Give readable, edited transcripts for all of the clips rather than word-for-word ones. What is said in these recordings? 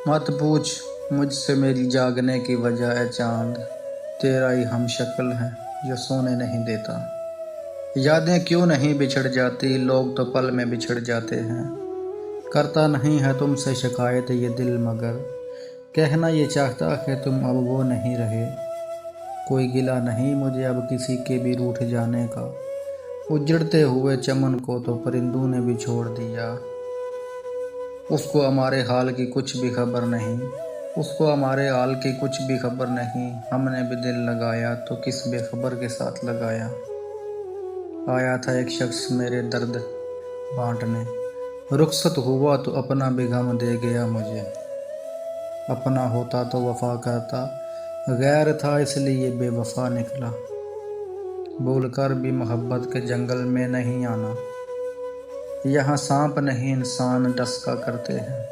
मत पूछ मुझसे मेरी जागने की वजह है चांद, तेरा ही हम शक्ल है जो सोने नहीं देता। यादें क्यों नहीं बिछड़ जाती, लोग तो पल में बिछड़ जाते हैं। करता नहीं है तुमसे शिकायत ये दिल, मगर कहना ये चाहता है तुम अब वो नहीं रहे। कोई गिला नहीं मुझे अब किसी के भी रूठ जाने का, उजड़ते हुए चमन को तो परिंदों ने भी छोड़ दिया। उसको हमारे हाल की कुछ भी खबर नहीं, उसको हमारे हाल की कुछ भी खबर नहीं। हमने भी दिल लगाया तो किस बेखबर के साथ लगाया। आया था एक शख्स मेरे दर्द बांटने, रुखसत हुआ तो अपना भी गम दे गया मुझे। अपना होता तो वफा करता, गैर था इसलिए बेवफा निकला। भूल कर भी मोहब्बत के जंगल में नहीं आना, यहाँ सांप नहीं इंसान डसका करते हैं।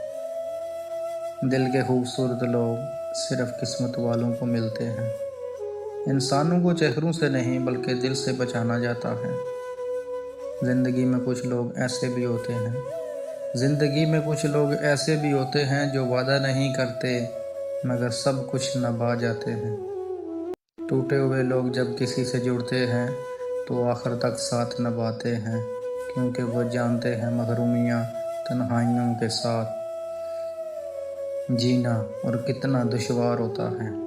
दिल के खूबसूरत लोग सिर्फ किस्मत वालों को मिलते हैं। इंसानों को चेहरों से नहीं बल्कि दिल से बचाना जाता है। ज़िंदगी में कुछ लोग ऐसे भी होते हैं, ज़िंदगी में कुछ लोग ऐसे भी होते हैं जो वादा नहीं करते मगर सब कुछ निभा जाते हैं। टूटे हुए लोग जब किसी से जुड़ते हैं तो आखिर तक साथ निभाते हैं, क्योंकि वो जानते हैं महरूमियाँ तन्हाइयों के साथ जीना और कितना दुश्वार होता है।